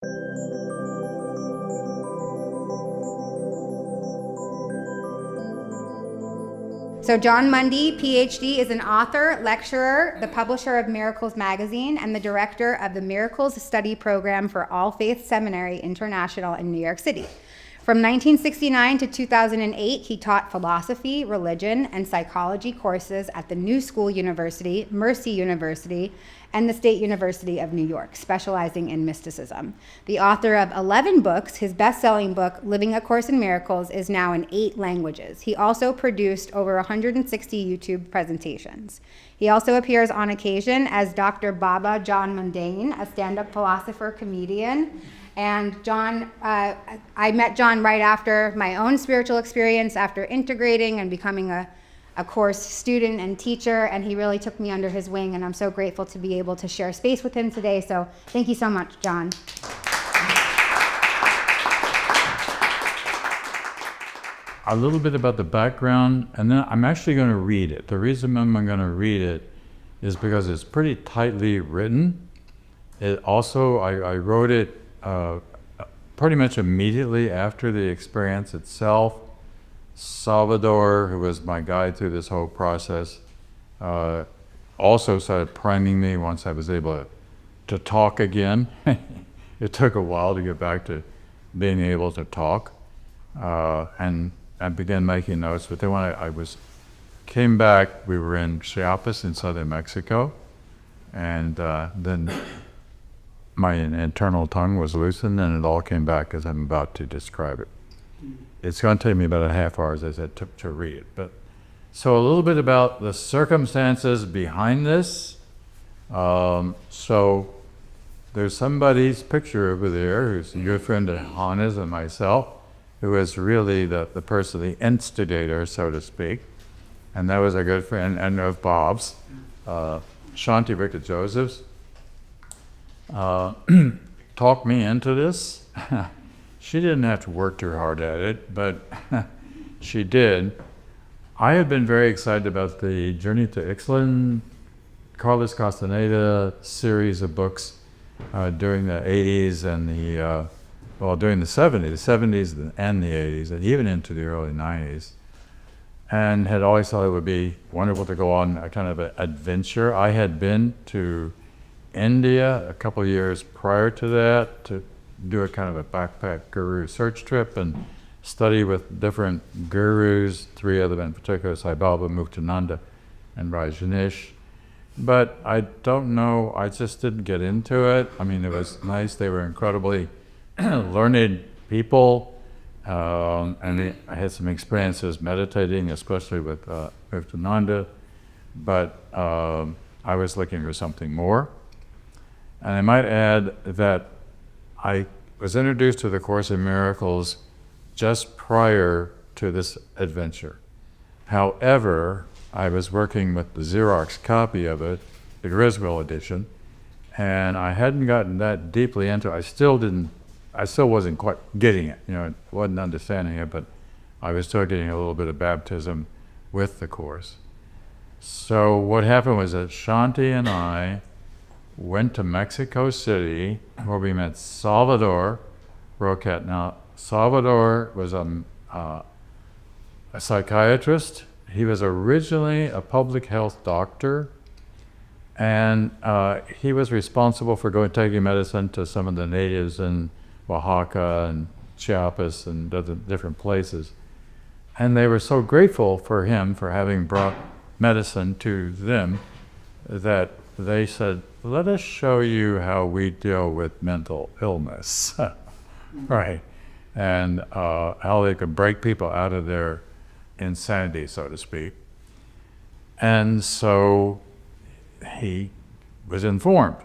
So Jon Mundy, Ph.D., is an author, lecturer, the publisher of Miracles Magazine, and the director of the Miracles Study Program for All Faith Seminary International in New York City. From 1969 to 2008, he taught philosophy, religion, and psychology courses at the New School University, Mercy University, and the State University of New York, specializing in mysticism. The author of 11 books, his best-selling book, Living A Course in Miracles, is now in 8 languages. He also produced over 160 YouTube presentations. He also appears on occasion as Dr. Baba Jon Mundy, a stand-up philosopher, comedian. And Jon, I met Jon right after my own spiritual experience, after integrating and becoming a course student and teacher, and he really took me under his wing, and I'm so grateful to be able to share space with him today. So thank you so much, Jon. A little bit about the background, and then I'm actually going to read it. The reason I'm going to read it is because it's pretty tightly written. It also, I wrote it pretty much immediately after the experience itself. Salvador, who was my guide through this whole process, also started priming me once I was able to talk again. It took a while to get back to being able to talk, and I began making notes. But then when I came back, we were in Chiapas in southern Mexico, and then my internal tongue was loosened, and it all came back as I'm about to describe it. It's going to take me about a half hour, as I said, to read it. But so a little bit about the circumstances behind this. So there's somebody's picture over there who's a good friend of Hannah's and myself, who is really the person, the instigator, so to speak. And that was a good friend, and of Bob's, Shanti Victor Joseph's. Talked me into this. She didn't have to work too hard at it, but she did. I had been very excited about the Journey to Ixtlan, Carlos Castaneda series of books during the 80s and during the 70s and the 80s, and even into the early 90s. And had always thought it would be wonderful to go on a kind of an adventure. I had been to India a couple of years prior to that to do a kind of a backpack guru search trip and study with different gurus, 3 of them in particular, Sai Baba, Muktananda, and Rajneesh. But I don't know, I just didn't get into it. I mean, it was nice, they were incredibly learned people, and I had some experiences meditating, especially with Muktananda, but I was looking for something more. And I might add that I was introduced to the Course in Miracles just prior to this adventure. However, I was working with the Xerox copy of it, the Griswold edition, and I hadn't gotten that deeply into it. I still wasn't quite getting it, wasn't understanding it, but I was still getting a little bit of baptism with the Course. So what happened was that Shanti and I went to Mexico City, where we met Salvador Roquette. Now, Salvador was a psychiatrist. He was originally a public health doctor, and he was responsible for taking medicine to some of the natives in Oaxaca and Chiapas and other different places. And they were so grateful for him for having brought medicine to them that they said, let us show you how we deal with mental illness, right? And how they could break people out of their insanity, so to speak. And so he was informed.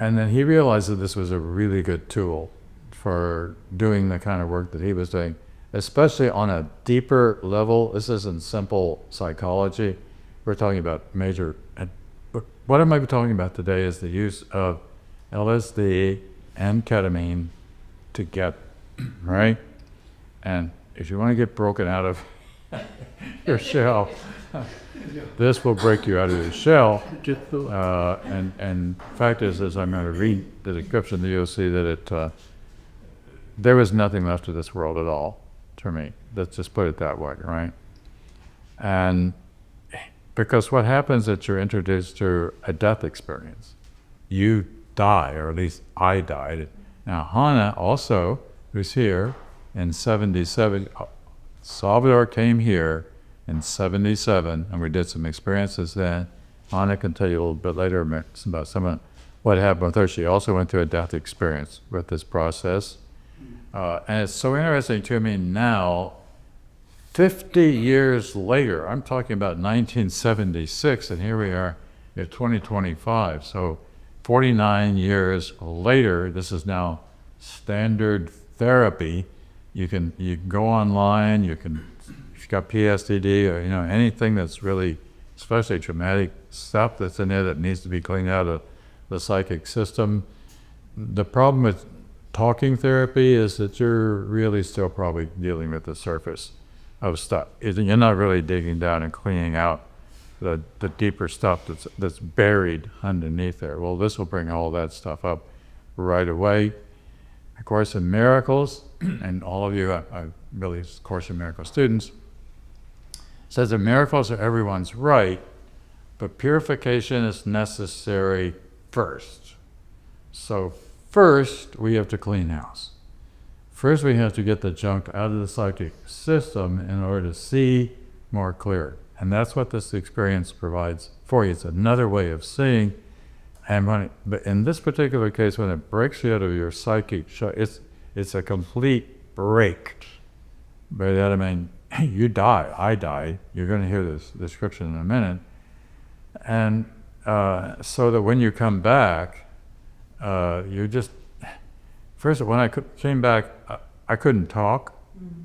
And then he realized that this was a really good tool for doing the kind of work that he was doing, especially on a deeper level. This isn't simple psychology. We're talking about major. What I might be talking about today is the use of LSD and ketamine together, right? And if you want to get broken out of your shell. This will break you out of your shell. And fact is, as I'm going to read the description, you'll see that there was nothing left of this world at all to me. Let's just put it that way, right? And because what happens is you're introduced to a death experience. You die, or at least I died. Now, Hannah also, who's here in 77, Salvador came here in 77, and we did some experiences then. Hannah can tell you a little bit later about some of what happened with her. She also went through a death experience with this process. And it's so interesting to me now, 50 years later, I'm talking about 1976, and here we are in 2025. So 49 years later, this is now standard therapy. You can go online, if you've got Ph.D. or anything that's really, especially traumatic stuff that's in there that needs to be cleaned out of the psychic system. The problem with talking therapy is that you're really still probably dealing with the surface of stuff. You're not really digging down and cleaning out the deeper stuff that's buried underneath there. Well, this will bring all that stuff up right away. A Course in Miracles, and all of you are really Course in Miracles students, says that miracles are everyone's right, but purification is necessary first. So first, we have to clean house. First, we have to get the junk out of the psychic system in order to see more clear. And that's what this experience provides for you. It's another way of seeing. And but in this particular case, when it breaks you out of your psychic, it's a complete break. By that I mean, you die, I die. You're going to hear this description in a minute. And so that when you come back, you just, first, when I came back, I couldn't talk.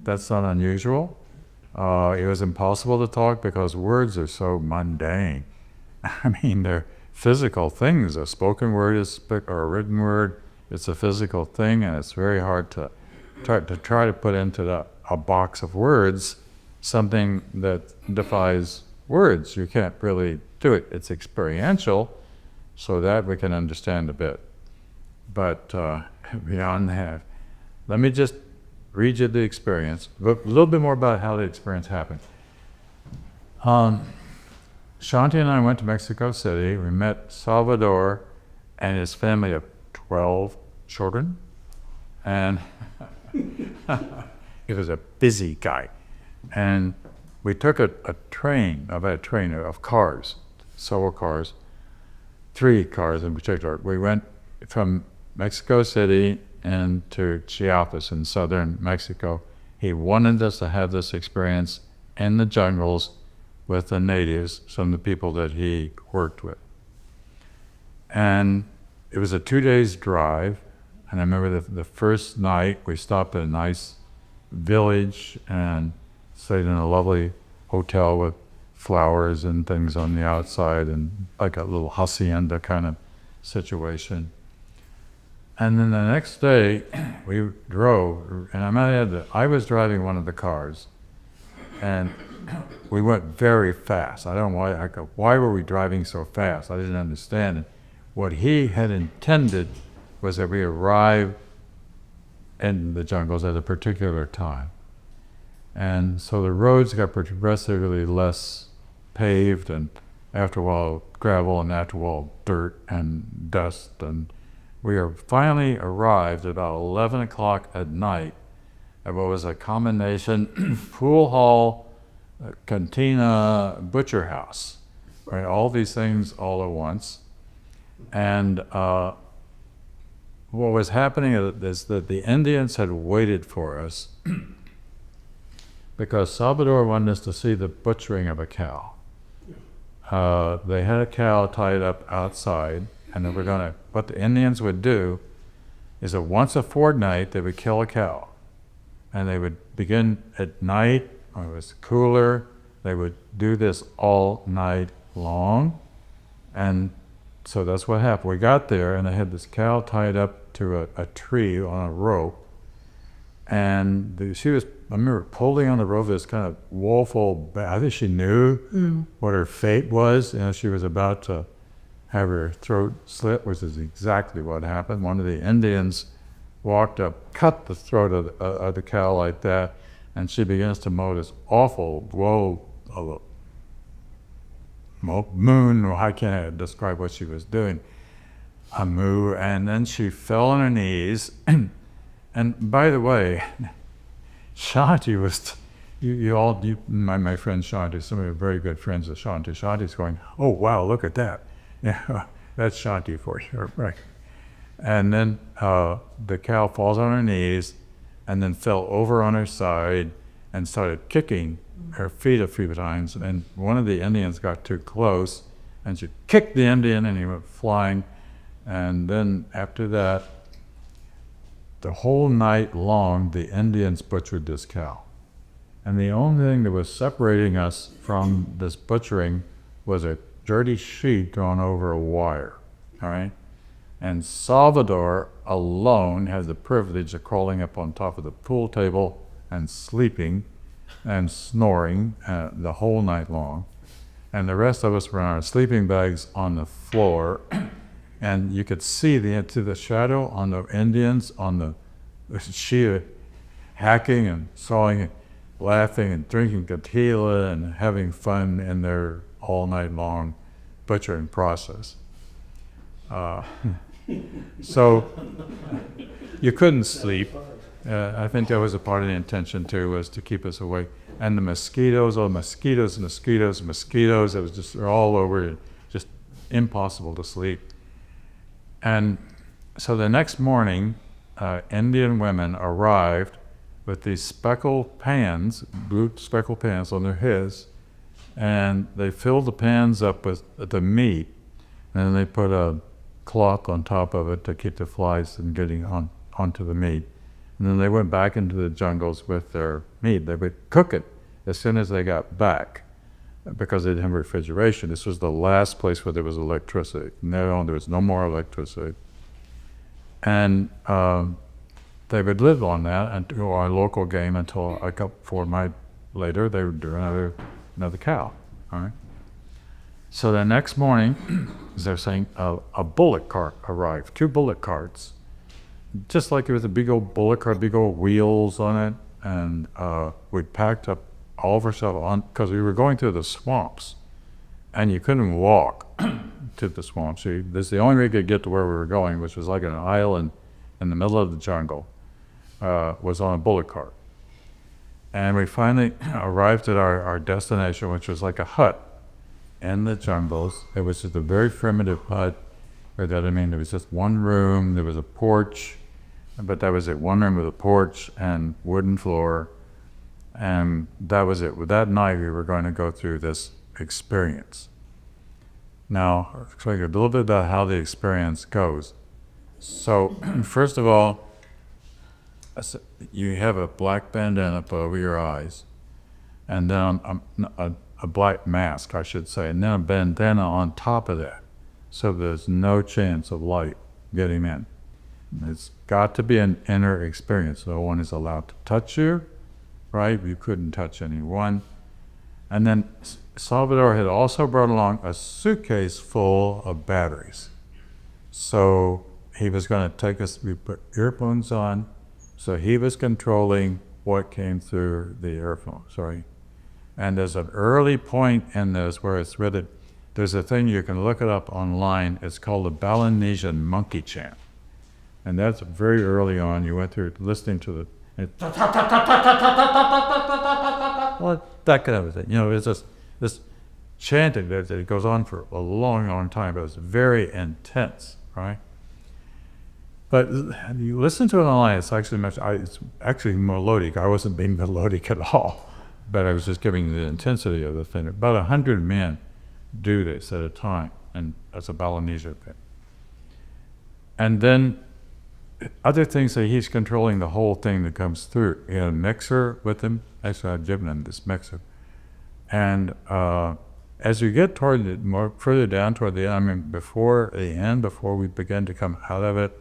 That's not unusual. It was impossible to talk because words are so mundane. I mean, they're physical things. A spoken word or a written word, it's a physical thing, and it's very hard to try to put into a box of words something that defies words. You can't really do it. It's experiential, so that we can understand a bit. But beyond that, let me just read you the experience, but a little bit more about how the experience happened. Shanti and I went to Mexico City. We met Salvador and his family of 12 children. And he was a busy guy. And we took a train of cars, several cars, 3 cars in particular. We went from Mexico City into Chiapas in southern Mexico. He wanted us to have this experience in the jungles with the natives, some of the people that he worked with. And it was a 2 days drive. And I remember the first night we stopped at a nice village and stayed in a lovely hotel with flowers and things on the outside and like a little hacienda kind of situation. And then the next day we drove, and I was driving one of the cars, and we went very fast. I don't know why were we driving so fast? I didn't understand it. What he had intended was that we arrive in the jungles at a particular time. And so the roads got progressively less paved, and after a while gravel, and after a while dirt and dust. And we finally arrived at about 11 o'clock at night at what was a combination pool hall, cantina, butcher house, right? All these things all at once. And what was happening is that the Indians had waited for us because Salvador wanted us to see the butchering of a cow. They had a cow tied up outside, and they were what the Indians would do is that once a fortnight they would kill a cow. And they would begin at night, when it was cooler. They would do this all night long. And so that's what happened. We got there, and they had this cow tied up to a tree on a rope. she was, I remember, pulling on the rope of this kind of woeful, I think she knew what her fate was. She was about to have her throat slit, which is exactly what happened. One of the Indians walked up, cut the throat of the cow like that, and she begins to mow this awful woe of a moon, or how can I describe what she was doing? A moo, and then she fell on her knees. And by the way, Shanti was, my friend Shanti, some of you are very good friends of Shanti. Shanti's going, oh wow, look at that. Yeah, that's Shanti for you, right? And then the cow falls on her knees and then fell over on her side and started kicking her feet a few times. And one of the Indians got too close and she kicked the Indian and he went flying. And then after that, the whole night long, the Indians butchered this cow. And the only thing that was separating us from this butchering was a dirty sheet drawn over a wire, all right? And Salvador alone had the privilege of crawling up on top of the pool table and sleeping and snoring the whole night long. And the rest of us were in our sleeping bags on the floor. And you could see the shadow on the Indians, on the Shia, hacking and sawing, and laughing and drinking tequila and having fun in their all night long butchering process. So you couldn't sleep. I think that was a part of the intention too, was to keep us awake. And the mosquitoes, mosquitoes, it was just, they're all over, just impossible to sleep. And so the next morning, Indian women arrived with these speckled pans, blue speckled pans on their heads, and they filled the pans up with the meat, and then they put a cloth on top of it to keep the flies from getting onto the meat. And then they went back into the jungles with their meat. They would cook it as soon as they got back, because they didn't have refrigeration. This was the last place where there was electricity. No, there was no more electricity. And they would live on that until our local game, until a fortnight later, they would do another cow, all right? So the next morning, as they're saying, a bullock cart arrived, 2 bullock carts, just like it was a big old bullock cart, big old wheels on it, and we packed up all of ourselves on, because we were going through the swamps, and you couldn't walk to the swamps. This is the only way you could get to where we were going, which was like an island in the middle of the jungle, was on a bullock cart. And we finally arrived at our destination, which was like a hut in the jungles. It was just a very primitive hut. There was just one room, there was a porch, but that was it, one room with a porch and wooden floor, and that was it. That night we were going to go through this experience. Now, I'll explain a little bit about how the experience goes. So, first of all, you have a black bandana over your eyes, and then a black mask, I should say, and then a bandana on top of that, so there's no chance of light getting in. It's got to be an inner experience. No one is allowed to touch you, right? You couldn't touch anyone. And then Salvador had also brought along a suitcase full of batteries. So he was going to take us, we put earphones on, so he was controlling what came through the earphones, sorry. And there's an early point in this where it's written, there's a thing, you can look it up online, it's called the Balinesian monkey chant. And that's very early on. You went through listening to well, that kind of thing. It's just this chanting that it goes on for a long, long time, but it's very intense, right? But you listen to it online, it's actually melodic. I wasn't being melodic at all, but I was just giving the intensity of the thing. About 100 men do this at a time, and that's a Balinesian thing. And then other things that he's controlling the whole thing that comes through. He had a mixer with him. Actually, I've given him this mixer. And as you get further down toward the end, before we began to come out of it,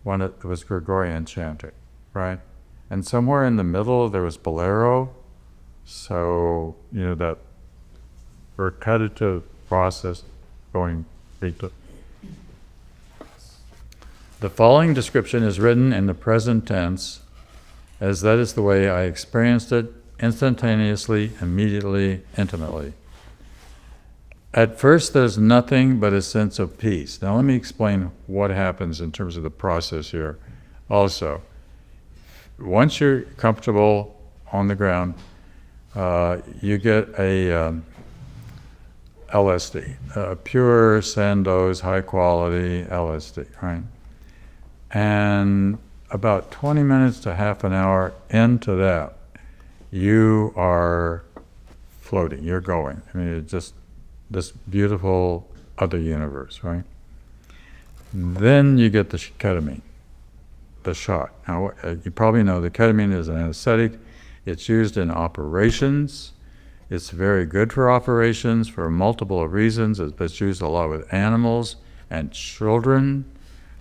it was Gregorian chanting, right? And somewhere in the middle there was bolero. So, that repetitive process going deep. The following description is written in the present tense, as that is the way I experienced it instantaneously, immediately, intimately. At first, there's nothing but a sense of peace. Now, let me explain what happens in terms of the process here. Also, once you're comfortable on the ground, you get a LSD, pure Sandoz, high quality LSD, right? And about 20 minutes to half an hour into that, you are floating, you're going. I mean, it's just this beautiful other universe, right? Then you get the ketamine, the shot. Now, you probably know the ketamine is an anesthetic. It's used in operations. It's very good for operations for multiple reasons. It's used a lot with animals and children.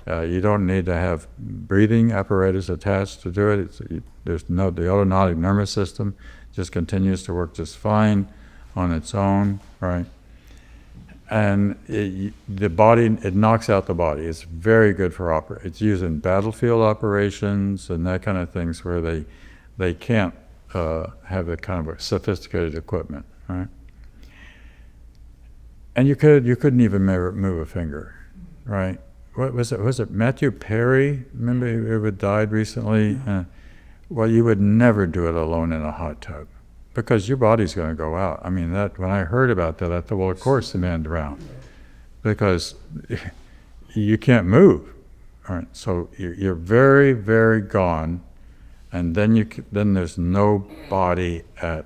You don't need to have breathing apparatus attached to do it. The autonomic nervous system just continues to work just fine on its own, right? And the body, it knocks out the body. It's very good for it's used in battlefield operations and that kind of things where they can't have the kind of sophisticated equipment, right? And you couldn't even move a finger, right? What was it? Was it Matthew Perry? Remember who died recently? Well, you would never do it alone in a hot tub because your body's going to go out. I mean, when I heard about that, I thought, well, of course the man drowned because you can't move. All right, so you're very, very gone, and then there's no body at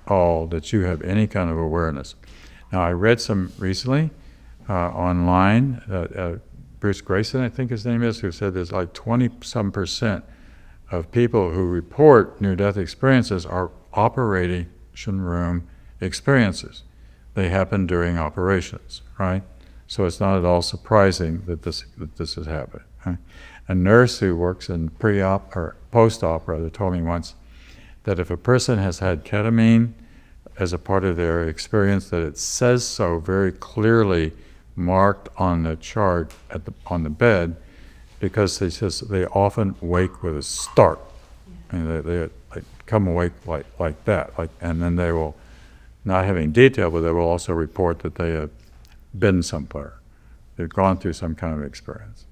all that you have any kind of awareness. Now, I read some recently online. Bruce Grayson, I think his name is, who said there's like 20-some% of people who report near-death experiences are operation room experiences. They happen during operations, right? So it's not at all surprising that this is happening. Right? A nurse who works in pre-op or post-op rather told me once that if a person has had ketamine as a part of their experience, that it says so very clearly marked on the chart on the bed, because they often wake with a start. I mean, they come awake like that, and then they will, not having detail, but they will also report that they have been somewhere. They've gone through some kind of experience.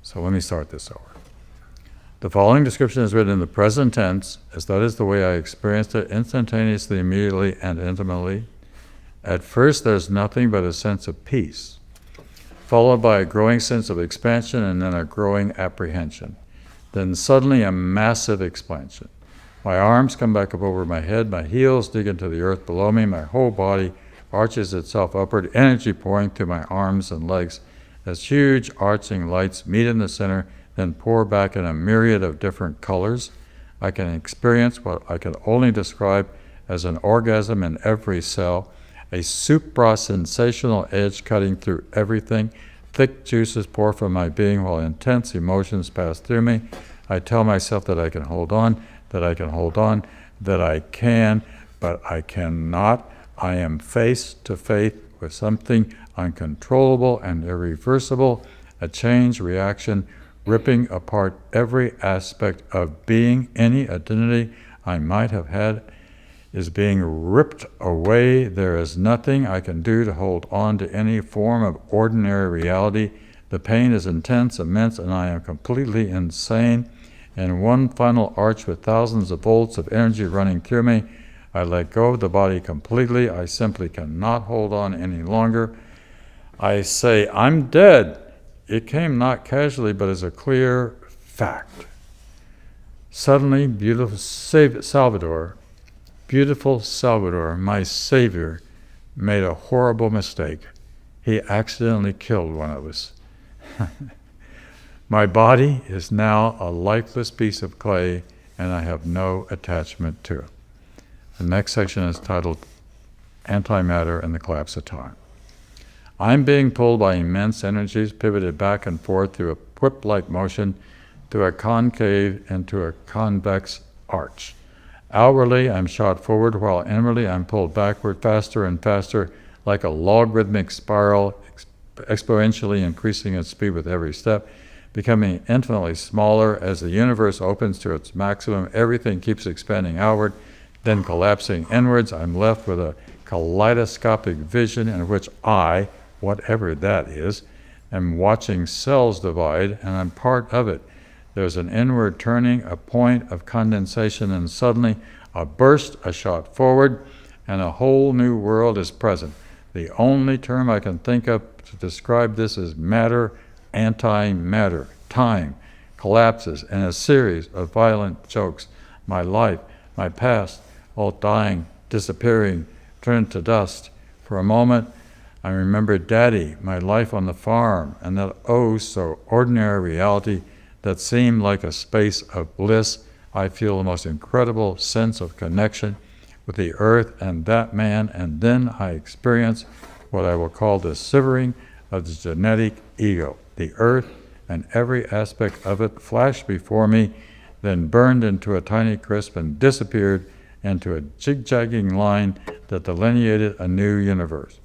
So let me start this over. The following description is written in the present tense, as that is the way I experienced it instantaneously, immediately, and intimately. At first, there's nothing but a sense of peace, followed by a growing sense of expansion and then a growing apprehension. Then suddenly a massive expansion. My arms come back up over my head, my heels dig into the earth below me, my whole body arches itself upward, energy pouring through my arms and legs as huge arching lights meet in the center, then pour back in a myriad of different colors. I can experience what I can only describe as an orgasm in every cell, a soup broth sensational edge cutting through everything. Thick juices pour from my being while intense emotions pass through me. I tell myself that I can hold on, that I can hold on, that I can, but I cannot. I am face to face with something uncontrollable and irreversible, a change reaction ripping apart every aspect of being. Any identity I might have had is being ripped away. There is nothing I can do to hold on to any form of ordinary reality. The pain is intense, immense, and I am completely insane. In one final arch with thousands of volts of energy running through me, I let go of the body completely. I simply cannot hold on any longer. I say, I'm dead. It came not casually, but as a clear fact. Suddenly, beautiful Salvador, my savior, made a horrible mistake. He accidentally killed one of us. My body is now a lifeless piece of clay, and I have no attachment to it. The next section is titled Antimatter and the Collapse of Time. I'm being pulled by immense energies, pivoted back and forth through a whip-like motion to a concave and to a convex arch. Outwardly, I'm shot forward, while inwardly I'm pulled backward faster and faster, like a logarithmic spiral, exponentially increasing its speed with every step, becoming infinitely smaller as the universe opens to its maximum. Everything keeps expanding outward, then collapsing inwards. I'm left with a kaleidoscopic vision in which I, whatever that is, am watching cells divide, and I'm part of it. There's an inward turning, a point of condensation, and suddenly a burst, a shot forward, and a whole new world is present. The only term I can think of to describe this is matter, antimatter. Time collapses in a series of violent chokes. My life, my past, all dying, disappearing, turned to dust. For a moment, I remember Daddy, my life on the farm, and that oh so ordinary reality that seemed like a space of bliss. I feel the most incredible sense of connection with the earth and that man, and then I experience what I will call the severing of the genetic ego. The earth and every aspect of it flashed before me, then burned into a tiny crisp and disappeared into a zigzagging line that delineated a new universe.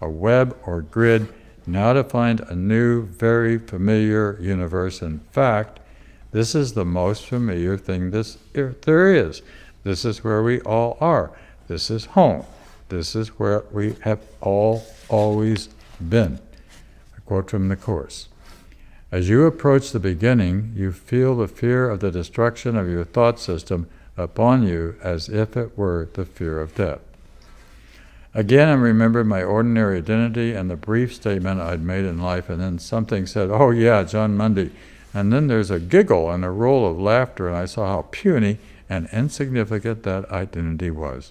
A web or grid now defined a new, very familiar universe. In fact, this is the most familiar thing there is. This is where we all are. This is home. This is where we have all always been. A quote from the Course. As you approach the beginning, you feel the fear of the destruction of your thought system upon you as if it were the fear of death. Again, I remembered my ordinary identity and the brief statement I'd made in life, and then something said, "Oh yeah, Jon Mundy." And then there's a giggle and a roll of laughter, and I saw how puny and insignificant that identity was.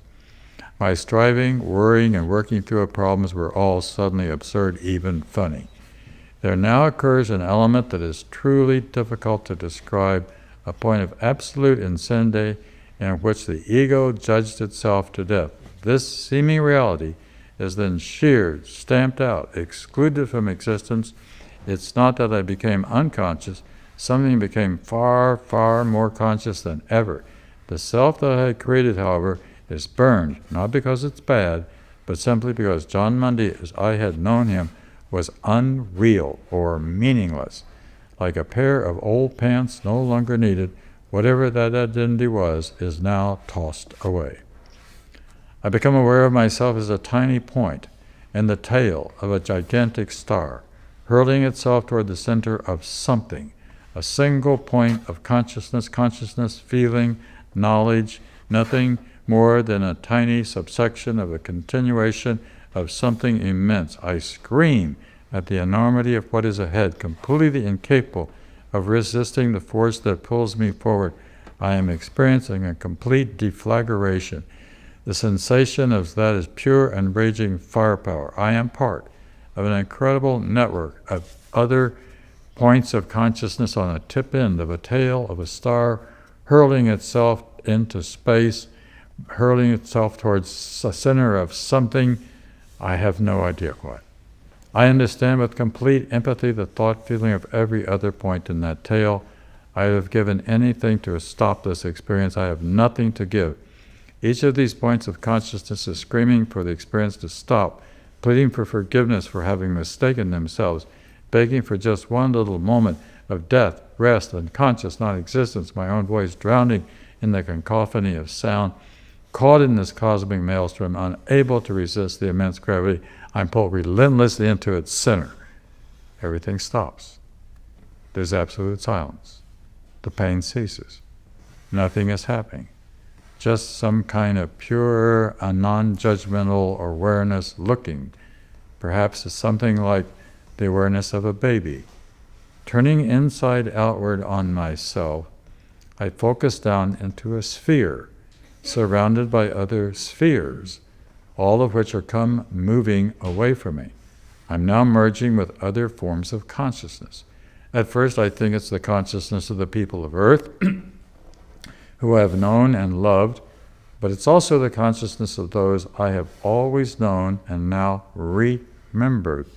My striving, worrying, and working through problems were all suddenly absurd, even funny. There now occurs an element that is truly difficult to describe, a point of absolute insanity in which the ego judged itself to death. This seeming reality is then sheared, stamped out, excluded from existence. It's not that I became unconscious. Something became far, far more conscious than ever. The self that I had created, however, is burned, not because it's bad, but simply because Jon Mundy, as I had known him, was unreal or meaningless. Like a pair of old pants no longer needed, whatever that identity was is now tossed away. I become aware of myself as a tiny point in the tail of a gigantic star, hurling itself toward the center of something, a single point of consciousness, feeling, knowledge, nothing more than a tiny subsection of a continuation of something immense. I scream at the enormity of what is ahead, completely incapable of resisting the force that pulls me forward. I am experiencing a complete deflagration. The sensation of that is pure and raging firepower. I am part of an incredible network of other points of consciousness on a tip end of a tail of a star, hurling itself into space, hurling itself towards the center of something. I have no idea what. I understand with complete empathy the thought feeling of every other point in that tail. I have given anything to stop this experience. I have nothing to give. Each of these points of consciousness is screaming for the experience to stop, pleading for forgiveness for having mistaken themselves, begging for just one little moment of death, rest, and conscious non-existence, my own voice drowning in the cacophony of sound. Caught in this cosmic maelstrom, unable to resist the immense gravity, I'm pulled relentlessly into its center. Everything stops. There's absolute silence. The pain ceases. Nothing is happening. Just some kind of pure, non-judgmental awareness looking. Perhaps it's something like the awareness of a baby. Turning inside outward on myself, I focus down into a sphere, surrounded by other spheres, all of which are come moving away from me. I'm now merging with other forms of consciousness. At first, I think it's the consciousness of the people of Earth, who I have known and loved, but it's also the consciousness of those I have always known and now remembered.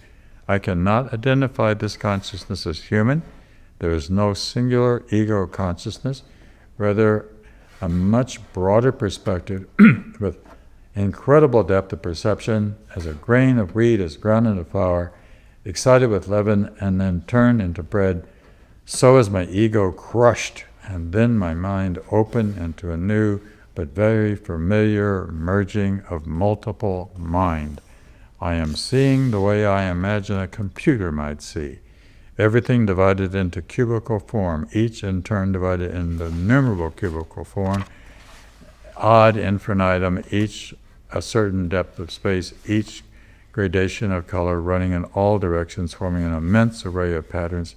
I cannot identify this consciousness as human, There is no singular ego consciousness, rather a much broader perspective with incredible depth of perception, as a grain of wheat is ground into flour, excited with leaven, and then turned into bread. So is my ego crushed, and then my mind opened into a new but very familiar merging of multiple mind. I am seeing the way I imagine a computer might see. Everything divided into cubical form, each in turn divided into innumerable cubical form, ad infinitum, each a certain depth of space, each gradation of color running in all directions, forming an immense array of patterns.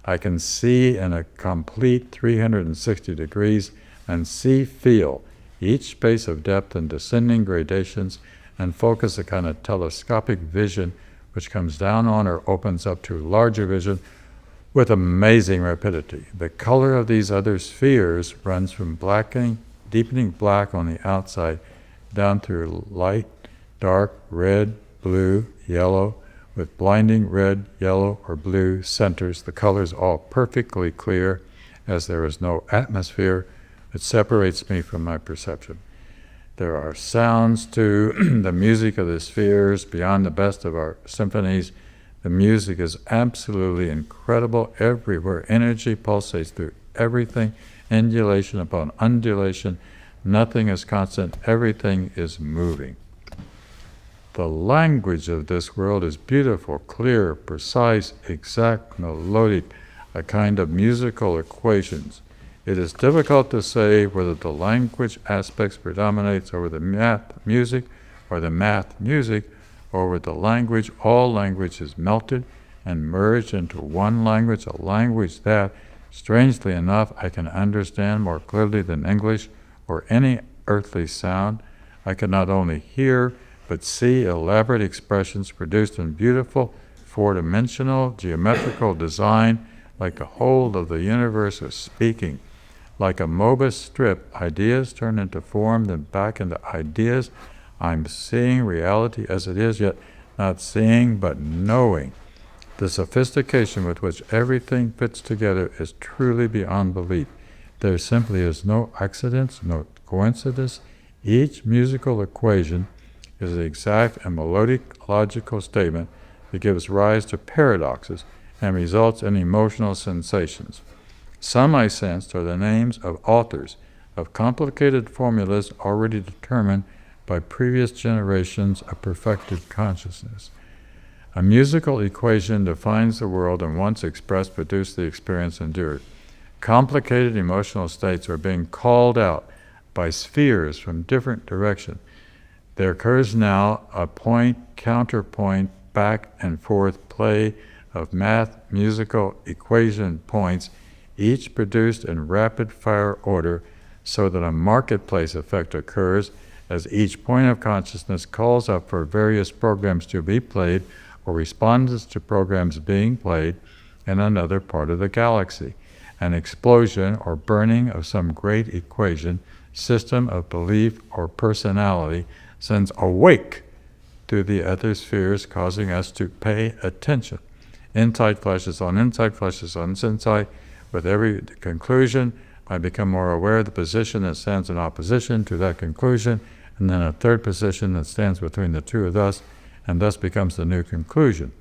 I can see in a complete 360 degrees and feel each space of depth and descending gradations, and focus a kind of telescopic vision which comes down on or opens up to larger vision with amazing rapidity. The color of these other spheres runs from deepening black on the outside, down through light, dark, red, blue, yellow, with blinding red, yellow, or blue centers, the colors all perfectly clear, as there is no atmosphere that separates me from my perception. There are sounds too, the music of the spheres, beyond the best of our symphonies. The music is absolutely incredible everywhere. Energy pulsates through everything, undulation upon undulation. Nothing is constant, everything is moving. The language of this world is beautiful, clear, precise, exact, melodic, a kind of musical equations. It is difficult to say whether the language aspects predominates over the math music, or the math music over the language. All language is melted and merged into one language, a language that, strangely enough, I can understand more clearly than English or any earthly sound. I can not only hear, but see elaborate expressions produced in beautiful, four-dimensional, geometrical design, like the whole of the universe is speaking. Like a Mobius strip, ideas turn into form, then back into ideas. I'm seeing reality as it is, yet not seeing, but knowing. The sophistication with which everything fits together is truly beyond belief. There simply is no accidents, no coincidence. Each musical equation is an exact and melodic logical statement that gives rise to paradoxes and results in emotional sensations. Some, I sensed, are the names of authors of complicated formulas already determined by previous generations of perfected consciousness. A musical equation defines the world, and once expressed, produced the experience endured. Complicated emotional states are being called out by spheres from different directions. There occurs now a point, counterpoint, back and forth play of math musical equation points, each produced in rapid-fire order, so that a marketplace effect occurs as each point of consciousness calls up for various programs to be played or responds to programs being played in another part of the galaxy. An explosion or burning of some great equation, system of belief or personality sends a wake to the other spheres, causing us to pay attention. Insight flashes on insight, flashes on insight. With every conclusion, I become more aware of the position that stands in opposition to that conclusion, and then a third position that stands between the two of us, and thus becomes the new conclusion.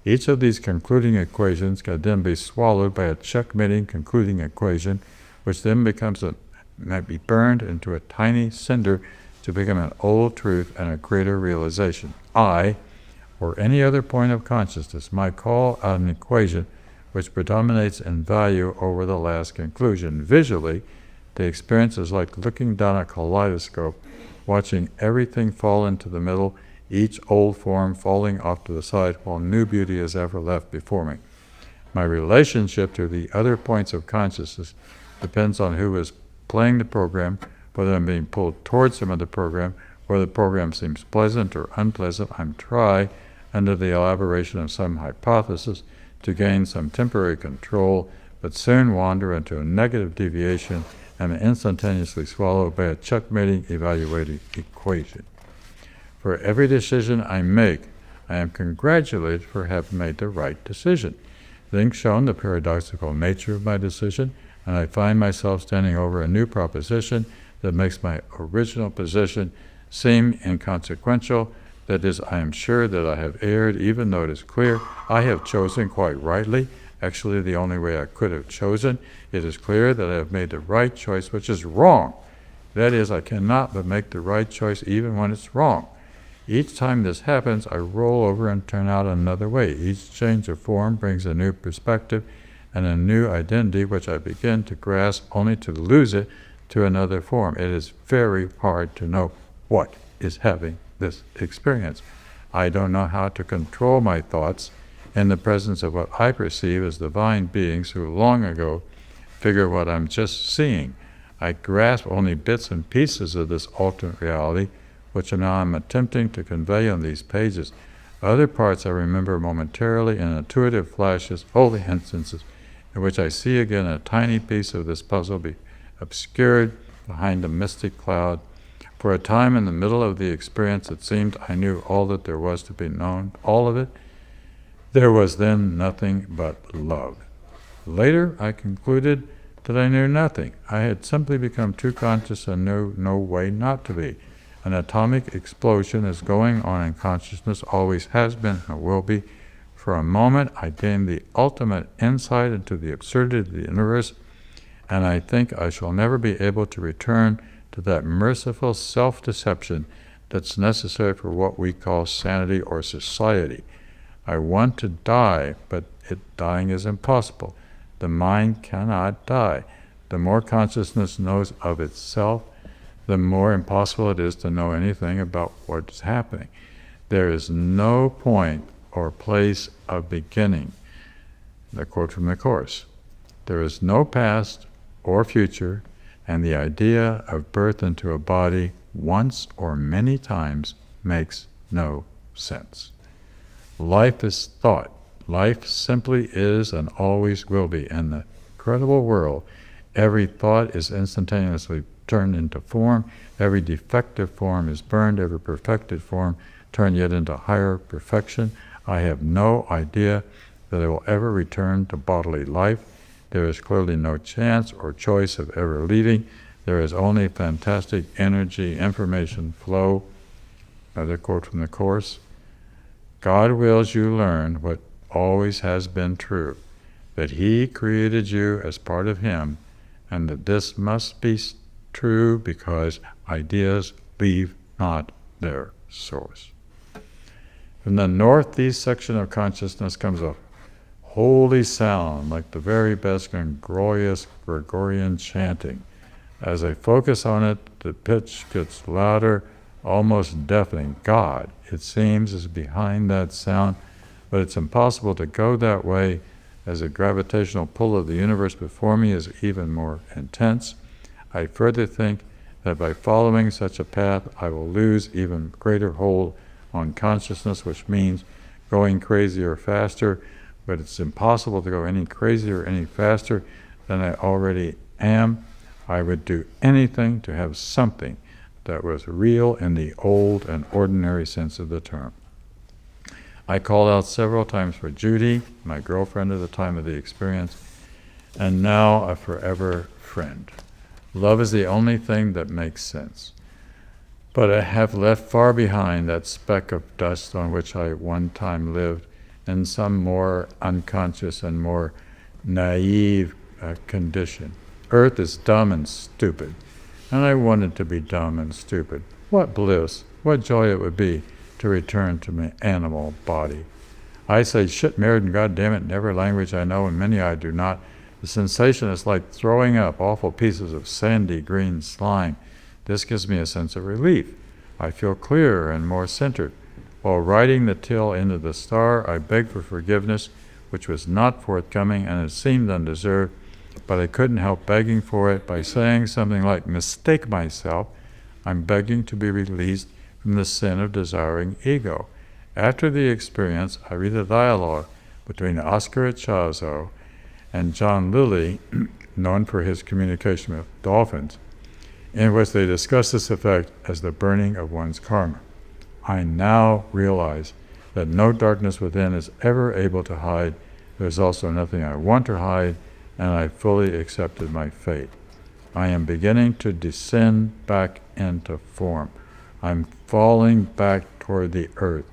Each of these concluding equations can then be swallowed by a checkmating concluding equation, which then might be burned into a tiny cinder to become an old truth and a greater realization. I, or any other point of consciousness, might call out an equation which predominates in value over the last conclusion. Visually, the experience is like looking down a kaleidoscope, watching everything fall into the middle, each old form falling off to the side, while new beauty is ever left before me. My relationship to the other points of consciousness depends on who is playing the program, whether I'm being pulled towards some of the program, whether the program seems pleasant or unpleasant. I'm trying, under the elaboration of some hypothesis, to gain some temporary control, but soon wander into a negative deviation and are instantaneously swallowed by a checkmating evaluating equation. For every decision I make, I am congratulated for having made the right decision. Things shown the paradoxical nature of my decision, and I find myself standing over a new proposition that makes my original position seem inconsequential. That is, I am sure that I have erred, even though it is clear I have chosen quite rightly, actually the only way I could have chosen. It is clear that I have made the right choice, which is wrong. That is, I cannot but make the right choice even when it's wrong. Each time this happens, I roll over and turn out another way. Each change of form brings a new perspective and a new identity, which I begin to grasp only to lose it to another form. It is very hard to know what is having this experience. I don't know how to control my thoughts in the presence of what I perceive as divine beings who long ago figure what I'm just seeing. I grasp only bits and pieces of this ultimate reality, which now I'm attempting to convey on these pages. Other parts I remember momentarily in intuitive flashes, holy instances, in which I see again a tiny piece of this puzzle be obscured behind a mystic cloud. For a time in the middle of the experience, it seemed I knew all that there was to be known, all of it. There was then nothing but love. Later, I concluded that I knew nothing. I had simply become too conscious and knew no way not to be. An atomic explosion is going on in consciousness, always has been and will be. For a moment, I gained the ultimate insight into the absurdity of the universe, and I think I shall never be able to return to that merciful self-deception that's necessary for what we call sanity or society. I want to die, but dying is impossible. The mind cannot die. The more consciousness knows of itself, the more impossible it is to know anything about what is happening. There is no point or place of beginning. The quote from the Course. There is no past or future, and the idea of birth into a body once or many times makes no sense. Life is thought. Life simply is and always will be. In the incredible world, every thought is instantaneously turned into form. Every defective form is burned. Every perfected form turned yet into higher perfection. I have no idea that I will ever return to bodily life. There is clearly no chance or choice of ever leaving. There is only fantastic energy, information flow. Another quote from the Course. God wills you learn what always has been true, that He created you as part of Him, and that this must be true because ideas leave not their source. From the northeast section of consciousness comes a holy sound, like the very best and glorious Gregorian chanting. As I focus on it, the pitch gets louder, almost deafening. God, it seems, is behind that sound, but it's impossible to go that way, as the gravitational pull of the universe before me is even more intense. I further think that by following such a path, I will lose even greater hold on consciousness, which means going crazier faster, but it's impossible to go any crazier, any faster than I already am. I would do anything to have something that was real in the old and ordinary sense of the term. I called out several times for Judy, my girlfriend at the time of the experience, and now a forever friend. Love is the only thing that makes sense. But I have left far behind that speck of dust on which I one time lived in some more unconscious and more naive condition. Earth is dumb and stupid, and I wanted to be dumb and stupid. What bliss, what joy it would be to return to my animal body. I say shit, married, and goddammit in every language I know, and many I do not. The sensation is like throwing up awful pieces of sandy green slime. This gives me a sense of relief. I feel clearer and more centered. While riding the till into the star, I begged for forgiveness, which was not forthcoming, and it seemed undeserved, but I couldn't help begging for it by saying something like, mistake myself, I'm begging to be released from the sin of desiring ego. After the experience, I read a dialogue between Oscar Ichazo and John Lilly, known for his communication with dolphins, in which they discuss this effect as the burning of one's karma. I now realize that no darkness within is ever able to hide There's also nothing I want to hide, and I fully accepted my fate. I am beginning to descend back into form. I'm falling back toward the earth,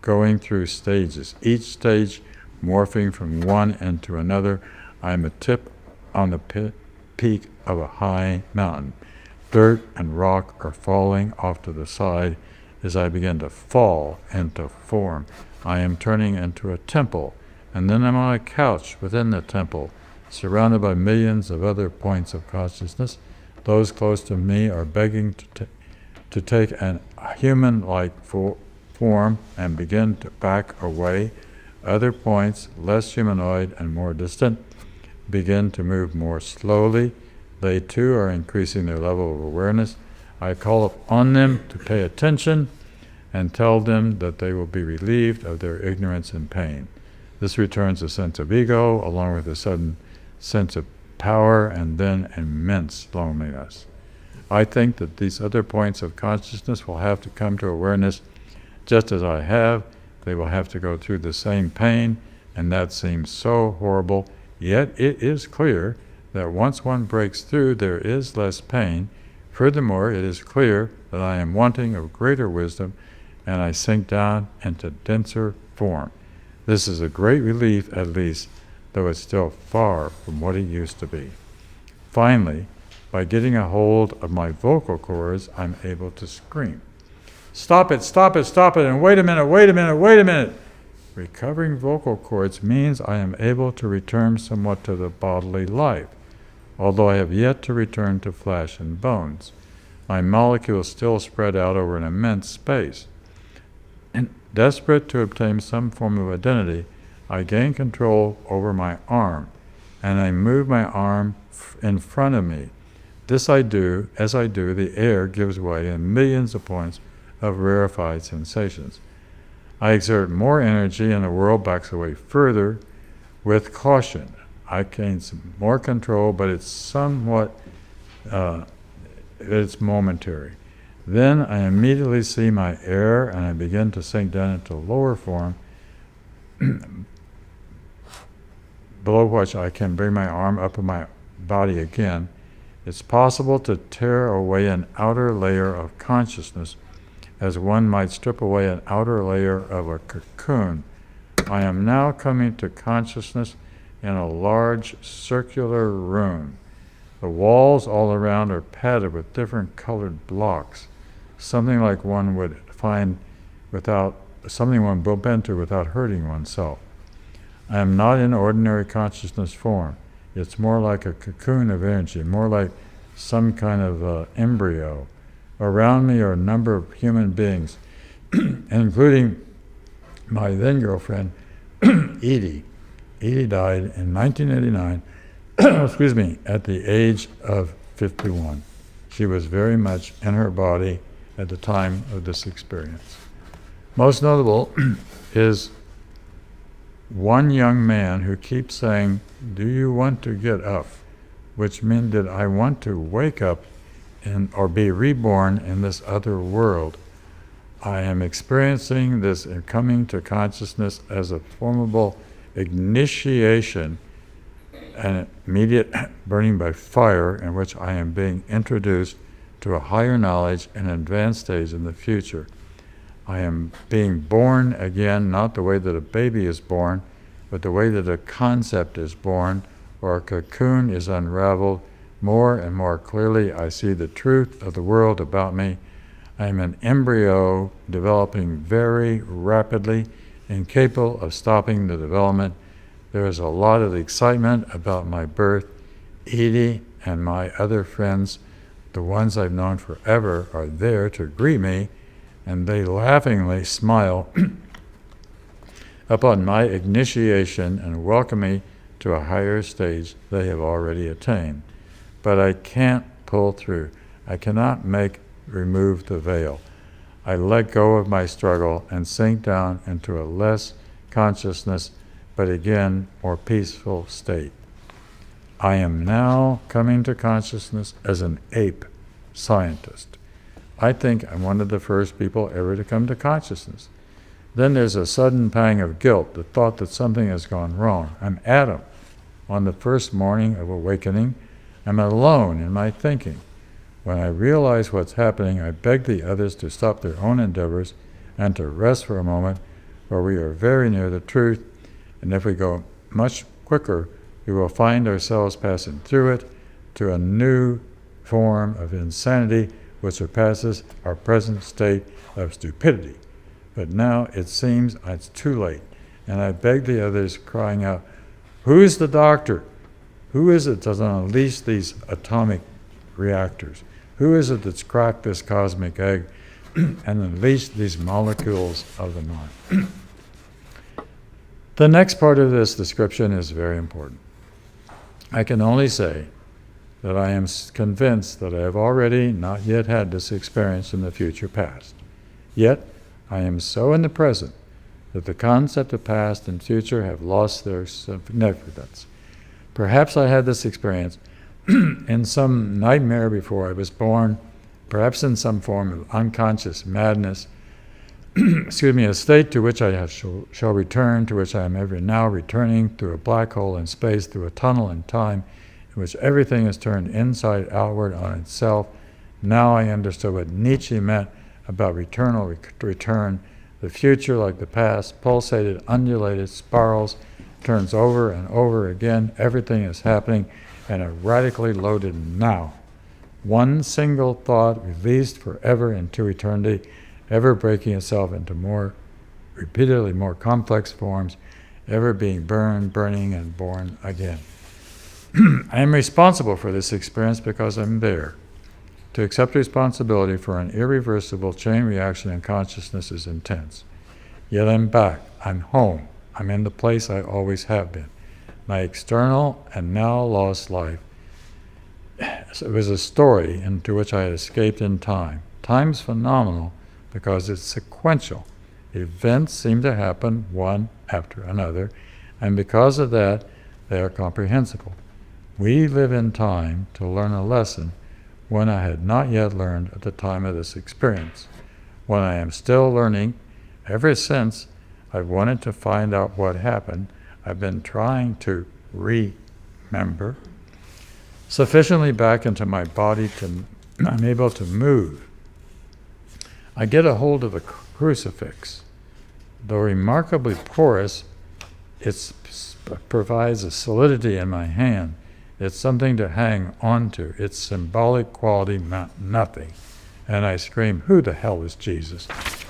going through stages, each stage morphing from one into another. I'm a tip on the peak of a high mountain. Dirt and rock are falling off to the side as I begin to fall into form. I am turning into a temple, and then I'm on a couch within the temple, surrounded by millions of other points of consciousness. Those close to me are begging to take a human-like form and begin to back away. Other points, less humanoid and more distant, begin to move more slowly. They too are increasing their level of awareness. I call upon them to pay attention and tell them that they will be relieved of their ignorance and pain. This returns a sense of ego, along with a sudden sense of power and then immense loneliness. I think that these other points of consciousness will have to come to awareness just as I have. They will have to go through the same pain, and that seems so horrible. Yet it is clear that once one breaks through, there is less pain. Furthermore, it is clear that I am wanting of greater wisdom, and I sink down into denser form. This is a great relief, at least, though it's still far from what it used to be. Finally, by getting a hold of my vocal cords, I'm able to scream. Stop it, stop it, stop it, and wait a minute, wait a minute, wait a minute. Recovering vocal cords means I am able to return somewhat to the bodily life, although I have yet to return to flesh and bones. My molecules still spread out over an immense space. And desperate to obtain some form of identity, I gain control over my arm, and I move my arm in front of me. This I do, as I do, the air gives way in millions of points of rarefied sensations. I exert more energy and the world backs away further with caution. I gain some more control, but it's somewhat, it's momentary. Then I immediately see my air and I begin to sink down into lower form, below which I can bring my arm up in my body again. It's possible to tear away an outer layer of consciousness as one might strip away an outer layer of a cocoon. I am now coming to consciousness in a large circular room. The walls all around are padded with different colored blocks, something like one would find something one bump into without hurting oneself. I am not in ordinary consciousness form. It's more like a cocoon of energy, more like some kind of embryo. Around me are a number of human beings, including my then girlfriend, Edie. Edie died in 1989, excuse me, at the age of 51. She was very much in her body at the time of this experience. Most notable is one young man who keeps saying, "Do you want to get up?" Which meant that I want to wake up or be reborn in this other world. I am experiencing this coming to consciousness as a formidable initiation, an immediate burning by fire in which I am being introduced to a higher knowledge and advanced stage in the future. I am being born again, not the way that a baby is born, but the way that a concept is born or a cocoon is unraveled. More and more clearly, I see the truth of the world about me. I am an embryo developing very rapidly, incapable of stopping the development. There is a lot of excitement about my birth. Edie and my other friends, the ones I've known forever, are there to greet me, and they laughingly smile upon my initiation and welcome me to a higher stage they have already attained. But I can't pull through. I cannot remove the veil. I let go of my struggle and sink down into a less consciousness, but again, more peaceful state. I am now coming to consciousness as an ape scientist. I think I'm one of the first people ever to come to consciousness. Then there's a sudden pang of guilt, the thought that something has gone wrong. I'm Adam. On the first morning of awakening, I'm alone in my thinking. When I realize what's happening, I beg the others to stop their own endeavors and to rest for a moment, for we are very near the truth, and if we go much quicker, we will find ourselves passing through it to a new form of insanity which surpasses our present state of stupidity. But now it seems it's too late, and I beg the others, crying out, "Who's the doctor? Who is it that's unleash these atomic reactors? Who is it that's cracked this cosmic egg and unleashed these molecules of the mind?" The next part of this description is very important. I can only say that I am convinced that I have already not yet had this experience in the future past. Yet, I am so in the present that the concept of past and future have lost their significance. Perhaps I had this experience in some nightmare before I was born, perhaps in some form of unconscious madness, a state to which I shall return, to which I am every now returning, through a black hole in space, through a tunnel in time, in which everything is turned inside outward on itself. Now I understood what Nietzsche meant about eternal return. The future, like the past, pulsated, undulated, spirals, turns over and over again. Everything is happening in a radically loaded now. One single thought released forever into eternity, ever breaking itself into repeatedly more complex forms, ever being burned, burning, and born again. I am responsible for this experience because I'm there. To accept responsibility for an irreversible chain reaction in consciousness is intense. Yet I'm back. I'm home. I'm in the place I always have been. My external and now lost life. It was a story into which I had escaped in time. Time's phenomenal because it's sequential. Events seem to happen one after another, and because of that, they are comprehensible. We live in time to learn a lesson one I had not yet learned at the time of this experience, one I am still learning. Ever since I've wanted to find out what happened, I've been trying to remember sufficiently back into my body I'm able to move. I get a hold of a crucifix. Though remarkably porous, it provides a solidity in my hand. It's something to hang on to. Its symbolic quality meant nothing. And I scream, "Who the hell is Jesus?"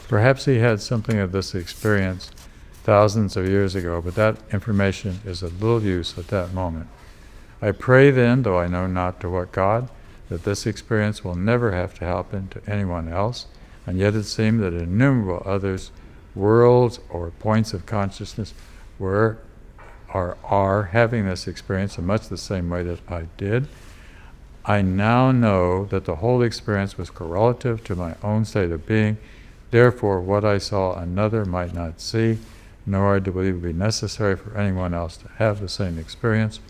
Perhaps he had something of this experience thousands of years ago, but that information is of little use at that moment. I pray then, though I know not to what God, that this experience will never have to happen to anyone else, and yet it seemed that innumerable others, worlds or points of consciousness, are having this experience in much the same way that I did. I now know that the whole experience was correlative to my own state of being. Therefore, what I saw another might not see, nor do I believe it would be necessary for anyone else to have the same experience.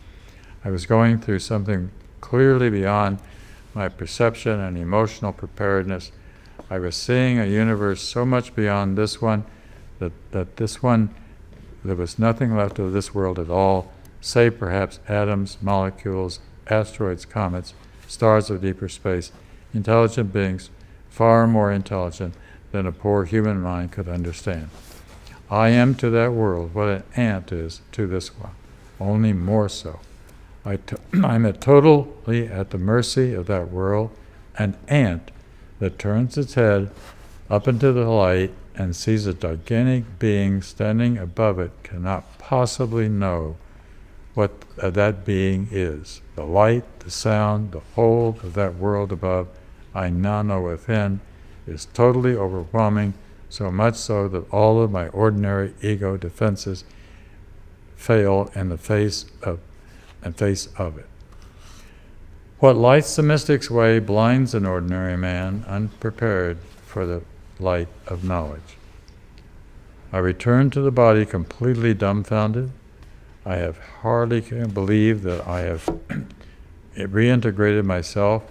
I was going through something clearly beyond my perception and emotional preparedness. I was seeing a universe so much beyond this one that this one, there was nothing left of this world at all, save perhaps atoms, molecules, asteroids, comets, stars of deeper space, intelligent beings, far more intelligent than a poor human mind could understand. I am to that world what an ant is to this one, only more so. I'm totally at the mercy of that world, an ant that turns its head up into the light and sees a gigantic being standing above it cannot possibly know what that being is. The light, the sound, the whole of that world above, I now know within, is totally overwhelming, so much so that all of my ordinary ego defenses fail in the face of it. What lights the mystic's way blinds an ordinary man unprepared for the light of knowledge. I return to the body completely dumbfounded. I have hardly believed that I have reintegrated myself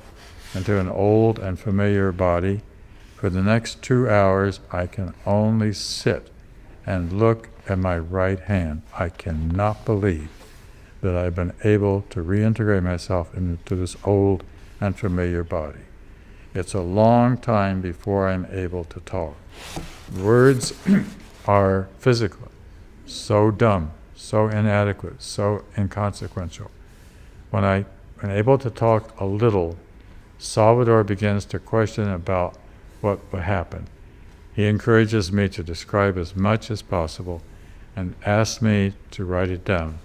into an old and familiar body. For the next 2 hours, I can only sit and look at my right hand. I cannot believe that I've been able to reintegrate myself into this old and familiar body. It's a long time before I'm able to talk. Words are physically so dumb, so inadequate, so inconsequential. When I'm able to talk a little, Salvador begins to question about what would happen. He encourages me to describe as much as possible and asks me to write it down.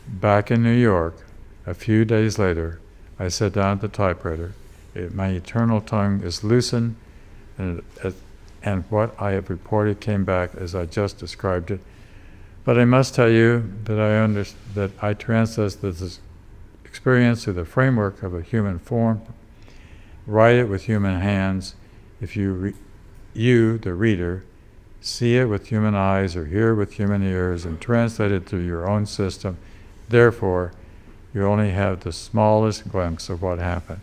Back in New York, a few days later, I sat down at the typewriter. My eternal tongue is loosened, and what I have reported came back as I just described it. But I must tell you that I translate this experience through the framework of a human form, write it with human hands. If you, the reader, see it with human eyes or hear it with human ears and translate it through your own system, therefore, you only have the smallest glimpse of what happened.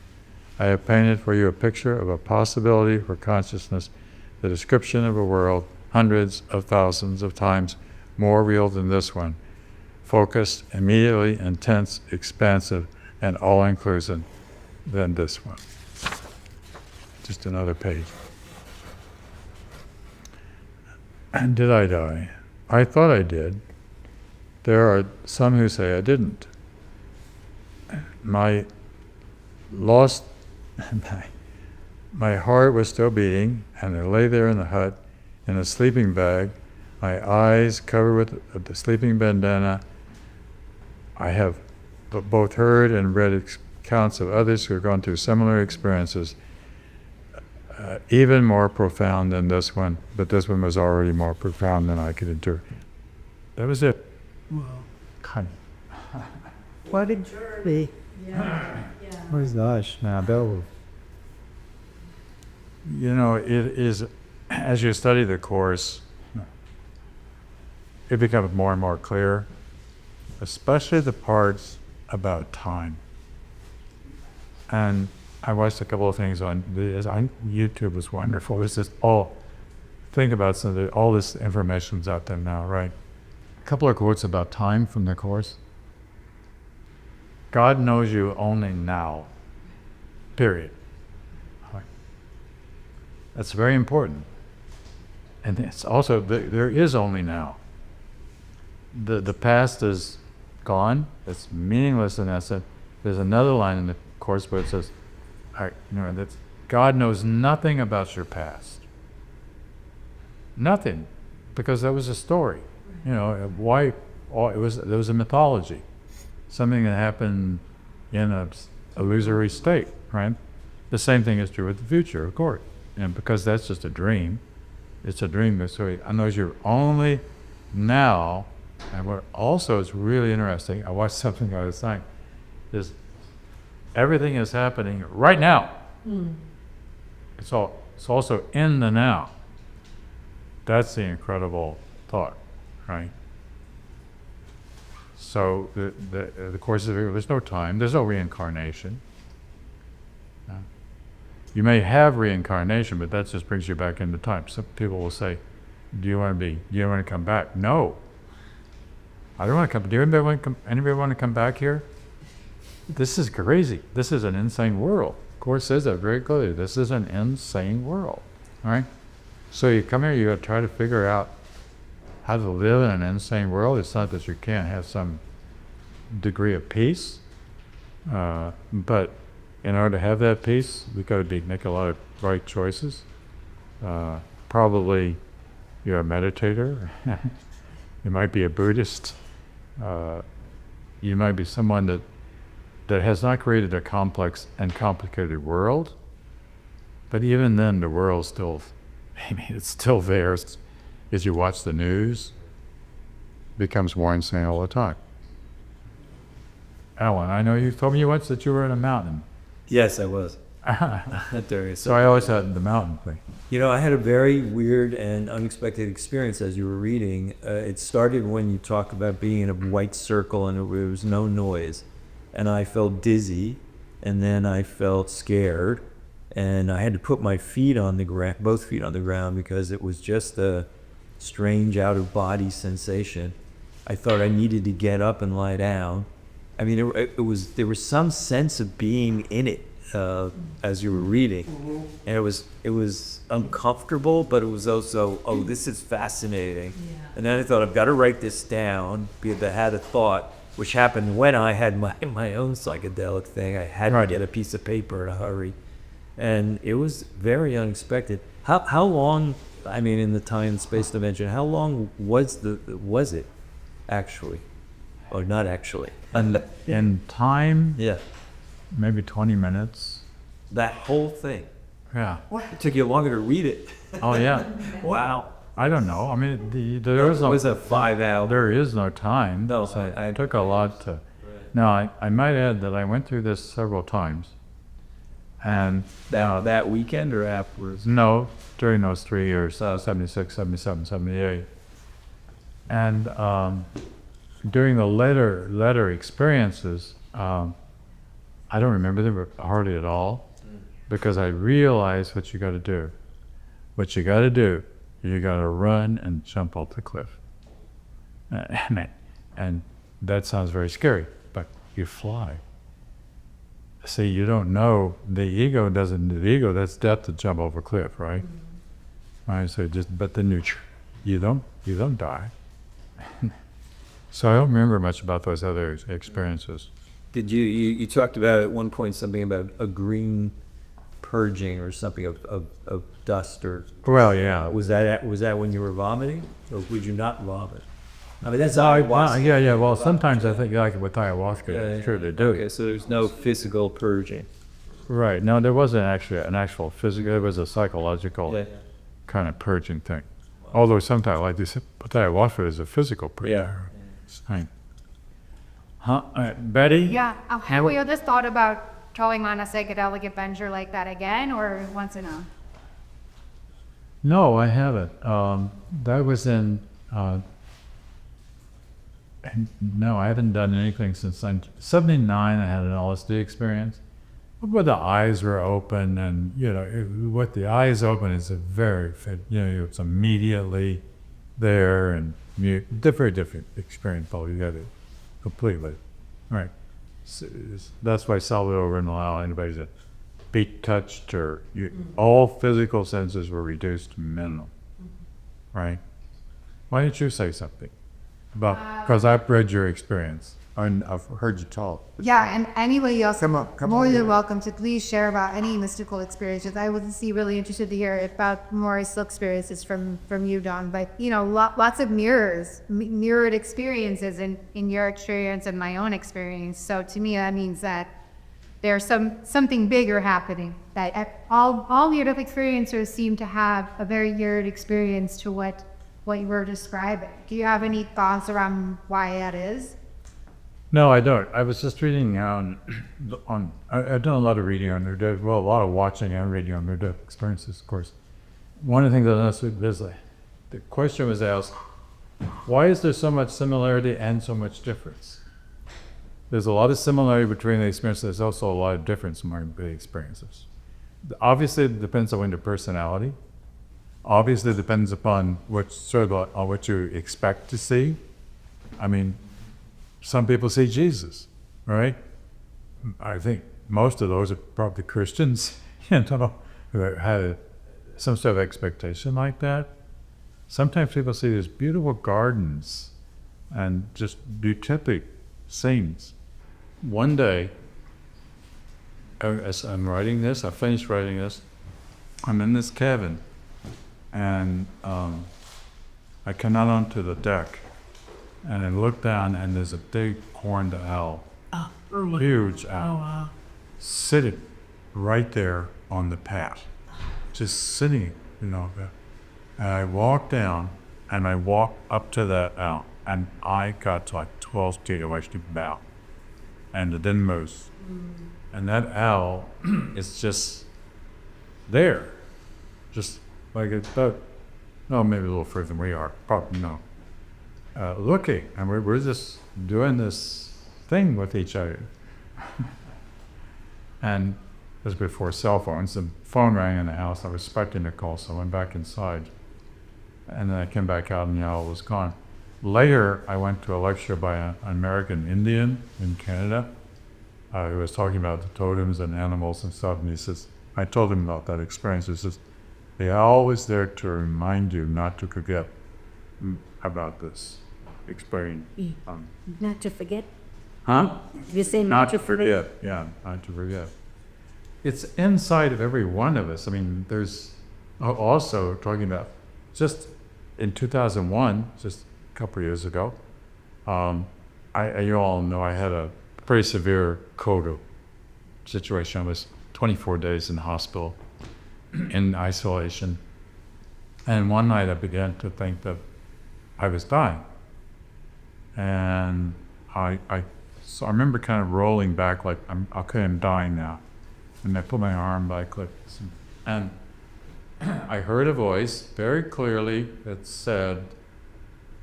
I have painted for you a picture of a possibility for consciousness, the description of a world hundreds of thousands of times more real than this one, focused, immediately intense, expansive, and all-inclusive than this one. Just another page. And did I die? I thought I did. There are some who say I didn't. My heart was still beating, and I lay there in the hut in a sleeping bag, my eyes covered with the sleeping bandana. I have both heard and read accounts of others who have gone through similar experiences, even more profound than this one, but this one was already more profound than I could endure. That was it. Wow. Kind What a journey. Yeah. Where's the hush now, Bill? You know, it is, as you study the Course, it becomes more and more clear, especially the parts about time. And I watched a couple of things on YouTube. Was wonderful. It's just think about all this information's out there now, right? A couple of quotes about time from the Course. God knows you only now, period. That's very important. And it's also, there is only now. The past is gone. It's meaningless in essence. There's another line in the Course where it says, that God knows nothing about your past. Nothing, because that was a story. There was a mythology, something that happened in a illusory state, right? The same thing is true with the future, of course. And because that's just a dream, it's a dream. So I know you're only now, and what also is really interesting, I watched something I was saying, is everything is happening right now. It's also in the now. That's the incredible thought, right? So the Course is, there's no time, there's no reincarnation. You may have reincarnation, but that just brings you back into time. Some people will say, do you want to come back? No. I don't want to come. Do anybody want to come back here? This is crazy. This is an insane world. The Course says that very clearly. This is an insane world. All right? So you come here, you got to try to figure out how to live in an insane world. It's not that you can't have some degree of peace, but in order to have that peace, we've got to make a lot of right choices. Probably you're a meditator. You might be a Buddhist. You might be someone that has not created a complex and complicated world. But even then, the world's still, it's still there. As you watch the news, it becomes more insane all the time. Alan, I know you told me once that you were in a mountain. Yes, I was. So I always had the mountain thing. I had a very weird and unexpected experience as you were reading. It started when you talk about being in a white circle and there was no noise. And I felt dizzy, and then I felt scared, and I had to put my feet on the ground, both feet on the ground, because it was just a strange out-of-body sensation. I thought I needed to get up and lie down. I mean, there was some sense of being in it as you were reading, and it was uncomfortable, but it was also, oh, this is fascinating. And then I thought, I've got to write this down, because I had a thought, which happened when I had my own psychedelic thing. I had to get a piece of paper in a hurry, and it was very unexpected. How long? I mean, in the time and space dimension, how long was it actually, or not actually? In time, Yeah, maybe 20 minutes. that whole thing. Yeah. It took you longer to read it. Oh, yeah. Wow. I don't know. I mean, there It is no, was a 5 hour. there is no time. No, so I it took a lot to. Now, I might add that I went through this several times. And that weekend or afterwards? no, during those 3 years, 76, 77, 78. And during the later experiences, I don't remember them hardly at all, because I realized what you got to do. What you got to do, you got to run and jump off the cliff. And that sounds very scary, but you fly. See, you don't know, the ego, that's death to jump over a cliff, right? Right, so but then you don't die. So I don't remember much about those other experiences. Did you talked about at one point something about a green purging or something of dust, or Well, yeah. was that when you were vomiting, or would you not vomit? I mean, that's ayahuasca. Yeah. Well, sometimes I think like with ayahuasca, sure they do. Okay, so there's no physical purging. Right. No, there wasn't actually an actual physical. It was a psychological Yeah. kind of purging thing. Although sometimes, like this, but ayahuasca is a physical purging. Yeah. Thing. Huh? Betty? Yeah, have you ever thought about going on a psychedelic adventure like that again, or once in a? No, I haven't. That was in. No, I haven't done anything since 79. I had an LSD experience, where the eyes were open, and what the eyes open is a very, it's immediately there, and very different experience. Probably you got it completely, right? So that's why Salvador wouldn't allow anybody to be touched, or all physical senses were reduced to minimum, right? Why didn't you say something about? Because I've read your experience and I've heard you talk. Yeah, and anybody else, Come on more than here. welcome to please share about any mystical experiences. I would be really interested to hear about more still experiences from you, Don. But lots of mirrored experiences in your experience and my own experience. So to me, that means that there's something bigger happening. That all near-death experiencers seem to have a very mirrored experience to what you were describing. Do you have any thoughts around why that is? No, I don't. I was just reading I've done a lot of reading on near-death, well, a lot of watching and reading on near-death experiences, of course. One of the things I noticed is the question was asked, why is there so much similarity and so much difference? There's a lot of similarity between the experiences. There's also a lot of difference among the experiences. Obviously, it depends on your personality. Obviously, it depends upon what you expect to see. I mean, some people see Jesus, right? I think most of those are probably Christians, who had some sort of expectation like that. Sometimes people see these beautiful gardens and just beatific scenes. One day, as I'm writing this, I finished writing this, I'm in this cabin, and I come out onto the deck, and I look down, and there's a big horned owl, huge owl, sitting right there on the path, just sitting, And I walk down, and I walk up to that owl, and I got to like 12 feet away from the owl, and it didn't move. And that owl is just there, just like it's about, maybe a little further than we are, probably no. Looking, and we're just doing this thing with each other. And this was before cell phones. The phone rang in the house. I was expecting to call someone back inside. And then I came back out and the owl was gone. Later, I went to a lecture by an American Indian in Canada. He was talking about the totems and animals and stuff, and he says, I told him about that experience. He says, they are always there to remind you not to forget about this experience. Not to forget. Huh? You say Not to forget. Yeah, not to forget. It's inside of every one of us. I mean, there's also talking about just in 2001, just a couple of years ago, you all know I had a pretty severe cold situation. I was 24 days in the hospital in isolation. And one night I began to think that I was dying. And so I remember kind of rolling back like, okay, I'm dying now. And I put my arm back like this. And I heard a voice very clearly that said,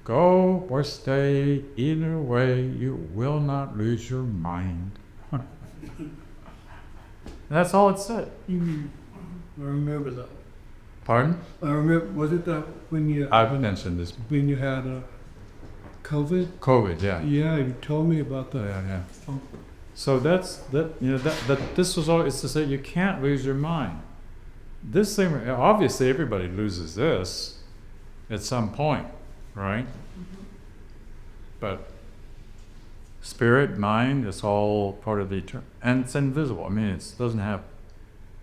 go or stay, either way, you will not lose your mind. That's all it said. I remember that. Pardon? I remember, was it that when you I've mentioned this. had COVID? COVID, yeah. Yeah, you told me about that. Yeah. So that's that. You know that this was all. It's to say you can't lose your mind. This thing, obviously, everybody loses this at some point, right? But spirit, mind, it's all part of the eternal, and it's invisible. I mean, it doesn't have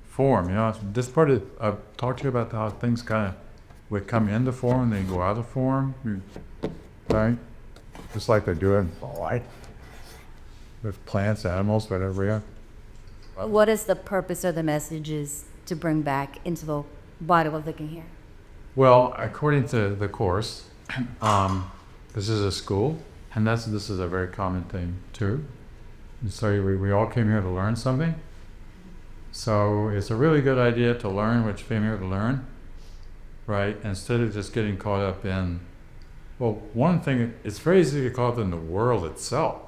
form. You know, this part of I've talked to you about how things kind of would come into form and they go out of form, right? Just like they do in light with plants, animals, whatever. Yeah. What is the purpose or the messages to bring back into the body of looking here? Well, according to the course, this is a school, and this is a very common thing too. And so we all came here to learn something. So it's a really good idea to learn what you came here to learn, right? Instead of just getting caught up in, well, one thing, it's very easy to get caught up in the world itself.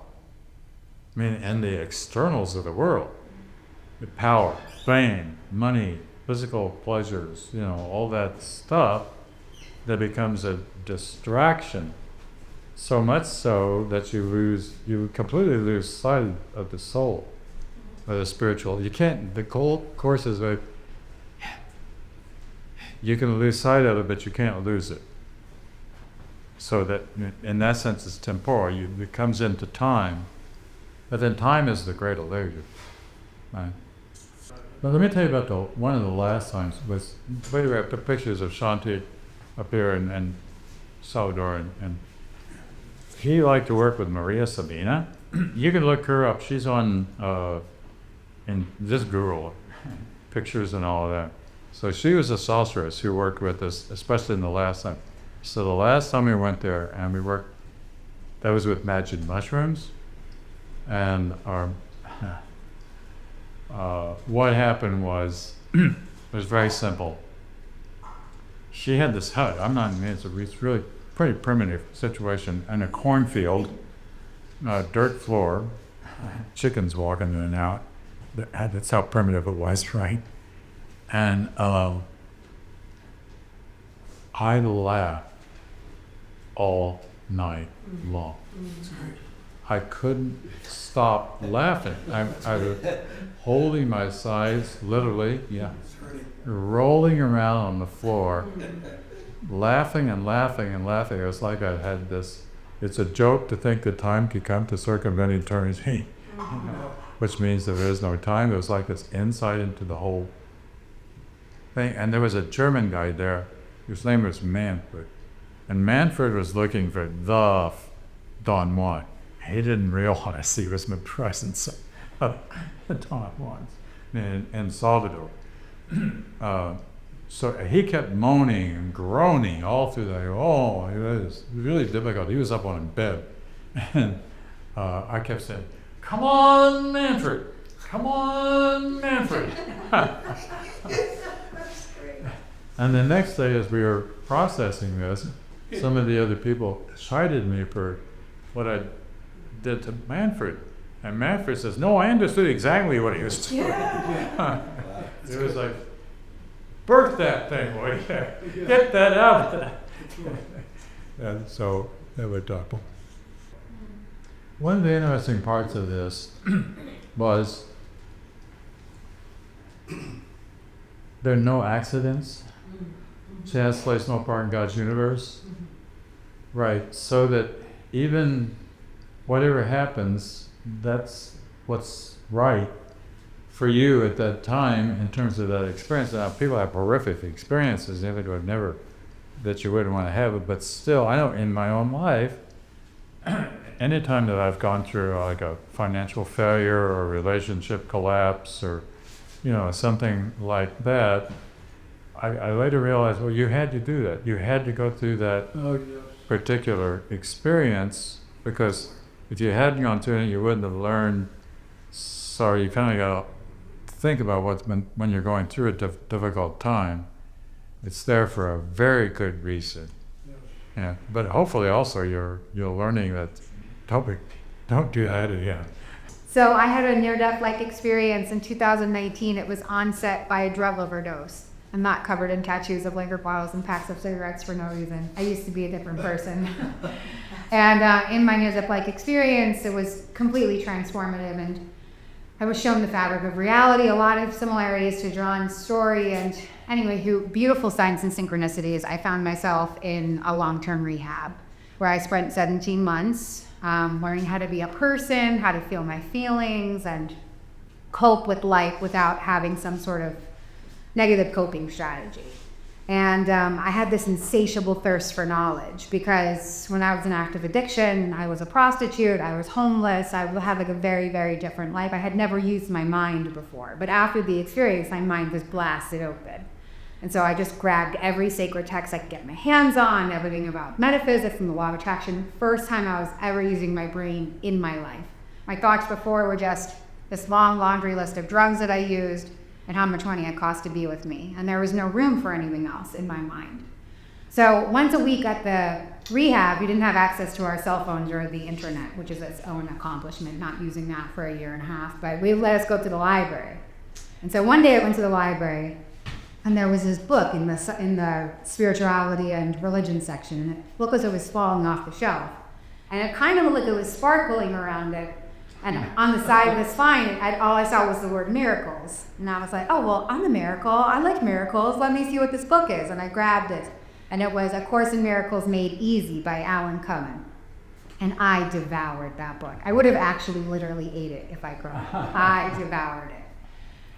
I mean, and the externals of the world. The power, fame, money, physical pleasures, you know, all that stuff that becomes a distraction. So much so that you completely lose sight of the soul, or the spiritual. You can't, the course is like, you can lose sight of it, but you can't lose it. So that, in that sense, it's temporal. It comes into time, but then time is the great illusion, right? But let me tell you about one of the last times was, by the way, I put pictures of Shanti up here and Salvador, and he liked to work with Maria Sabina. You can look her up. She's on in this Google pictures and all of that. So she was a sorceress who worked with us, especially in the last time. So the last time we went there and we worked, that was with magic mushrooms, and our. What happened was, it was very simple. She had this hut. It's really pretty primitive situation in a cornfield, dirt floor, chickens walking in and out. That's how primitive it was, right? And I laughed all night long. I couldn't stop laughing. I was holding my sides, literally, rolling around on the floor, laughing and laughing and laughing. It was like I had this, it's a joke to think that time could come to circumvent eternity, which means that there is no time. It was like this insight into the whole thing. And there was a German guy there, whose name was Manfred. And Manfred was looking for the Don Juan. He didn't realize he was in the presence of the Don Juans and Salvador. So he kept moaning and groaning all through the night. Oh, it was really difficult. He was up on a bed. And I kept saying, come on, Manfred. Come on, Manfred. And the next day, as we were processing this, some of the other people chided me for what I did to Manfred. And Manfred says, no, I understood exactly what he was doing. It was like, birth that thing, boy. Get that out. And so they would talk. One of the interesting parts of this was there are no accidents. Chance plays no part in God's universe. Right, so that even whatever happens, that's what's right for you at that time in terms of that experience. Now, people have horrific experiences they would never, that you wouldn't want to have it, but still, I know in my own life, anytime that I've gone through like a financial failure or a relationship collapse or, something like that, I later realized, well, you had to do that. You had to go through that Oh, yes. particular experience, because if you hadn't gone through it, you wouldn't have learned. So you kind of got to think about when you're going through a difficult time. It's there for a very good reason. Yeah, but hopefully also you're learning that don't do that again. So I had a near-death-like experience in 2019. It was onset by a drug overdose. I'm not covered in tattoos of liquor bottles and packs of cigarettes for no reason. I used to be a different person. And in my near-death-like experience, it was completely transformative, and I was shown the fabric of reality, a lot of similarities to Jon's story. And anyway, beautiful signs and synchronicities. I found myself in a long-term rehab where I spent 17 months learning how to be a person, how to feel my feelings, and cope with life without having some sort of negative coping strategy. And I had this insatiable thirst for knowledge, because when I was in active addiction, I was a prostitute, I was homeless, I had like a very, very different life. I had never used my mind before, but after the experience, my mind was blasted open. And so I just grabbed every sacred text I could get my hands on, everything about metaphysics and the law of attraction. First time I was ever using my brain in my life. My thoughts before were just this long laundry list of drugs that I used and how much money it cost to be with me. And there was no room for anything else in my mind. So once a week at the rehab, we didn't have access to our cell phones or the internet, which is its own accomplishment, not using that for a year and a half, but we let us go to the library. And so one day I went to the library, and there was this book in the spirituality and religion section, and the book was always falling off the shelf. And it kind of looked like it was sparkling around it. And on the side of the spine, all I saw was the word miracles. And I was like, oh, well, I'm a miracle. I like miracles. Let me see what this book is. And I grabbed it. And it was A Course in Miracles Made Easy by Alan Cohen. And I devoured that book. I would have actually literally ate it if I could. I devoured it.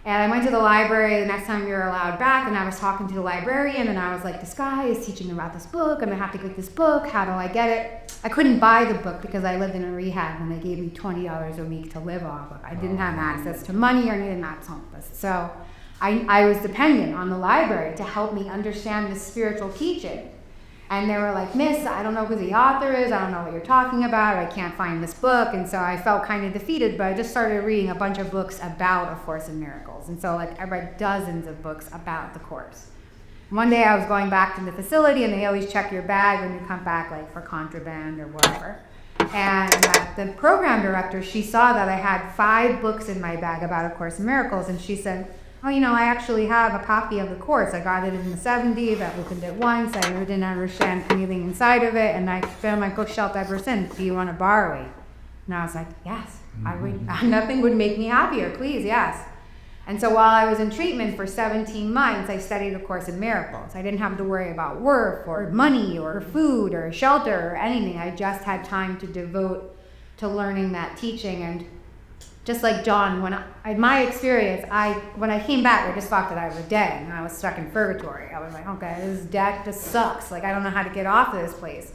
And I went to the library the next time we were allowed back, and I was talking to the librarian, and I was like, this guy is teaching about this book, and I have to get this book. How do I get it? I couldn't buy the book because I lived in a rehab, and they gave me $20 a week to live off of. I didn't have access to money or anything. That's hopeless. So I was dependent on the library to help me understand the spiritual teaching. And they were like, Miss, I don't know who the author is. I don't know what you're talking about. I can't find this book. And so I felt kind of defeated, but I just started reading a bunch of books about A Course in Miracles. And so I read dozens of books about the Course. One day I was going back to the facility, and they always check your bag when you come back, like for contraband or whatever. And the program director, she saw that I had 5 books in my bag about A Course in Miracles, and she said, oh, I actually have a copy of the Course. I got it in the 70s. I opened it once. I didn't understand anything inside of it, and I found on my bookshelf ever since. Do you want to borrow it? And I was like, yes. I would. Nothing would make me happier. Please, yes. And so while I was in treatment for 17 months, I studied A Course in Miracles. I didn't have to worry about work or money or food or shelter or anything. I just had time to devote to learning that teaching. And just like Jon, my experience, when I came back, I just thought that I was dead, and I was stuck in purgatory. I was like, okay, this is death, this sucks. Like, I don't know how to get off of this place.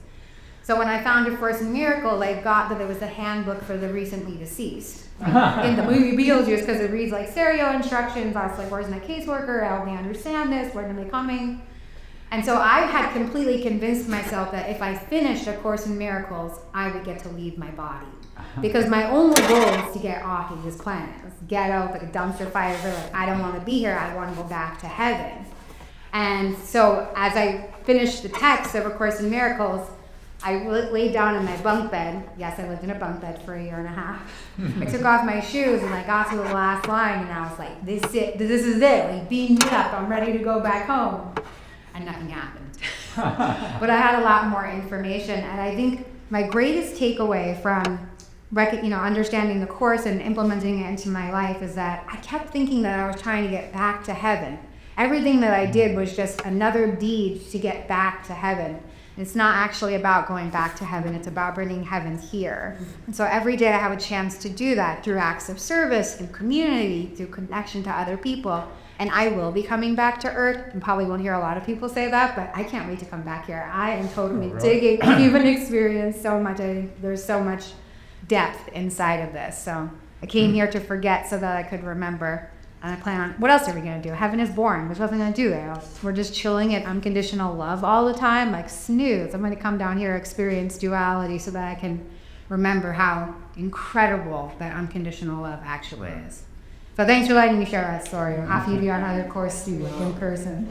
So when I found A Course in Miracles, I got that it was a handbook for the recently deceased. In the movie Beetlejuice, because it reads like stereo instructions. I was like, where's my caseworker? Help me understand this. When are they coming? And so I had completely convinced myself that if I finished A Course in Miracles, I would get to leave my body. Because my only goal is to get off of this planet. Let's get out like a dumpster fire. Like, I don't want to be here. I want to go back to heaven. And so as I finished the text of A Course in Miracles, I laid down in my bunk bed. Yes, I lived in a bunk bed for a year and a half. I took off my shoes, and I got to the last line, and I was like, this is it. Like, beam me up. I'm ready to go back home. And nothing happened. but I had a lot more information. And I think my greatest takeaway from understanding the course and implementing it into my life is that I kept thinking that I was trying to get back to heaven. Everything that I did was just another deed to get back to heaven. It's not actually about going back to heaven, it's about bringing heaven here. And so every day I have a chance to do that through acts of service, through community, through connection to other people. And I will be coming back to earth, and probably won't hear a lot of people say that, but I can't wait to come back here. I am totally digging human experience so much. There's so much depth inside of this. So I came here to forget so that I could remember. And I plan on, what else are we going to do? Heaven is born. There's nothing to do there. We're just chilling in unconditional love all the time, like snooze. I'm going to come down here, experience duality so that I can remember how incredible that unconditional love actually is. So thanks for letting me share that story. I'm happy to be on another course too, like in person.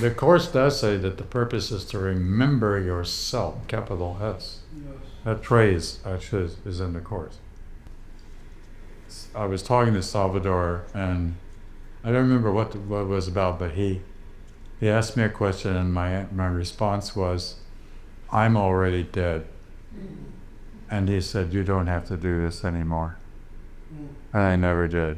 The Course does say that the purpose is to remember yourself, capital S. That phrase actually is in the Course. I was talking to Salvador, and I don't remember what it was about, but he asked me a question, and my response was, I'm already dead. And he said, you don't have to do this anymore. And I never did.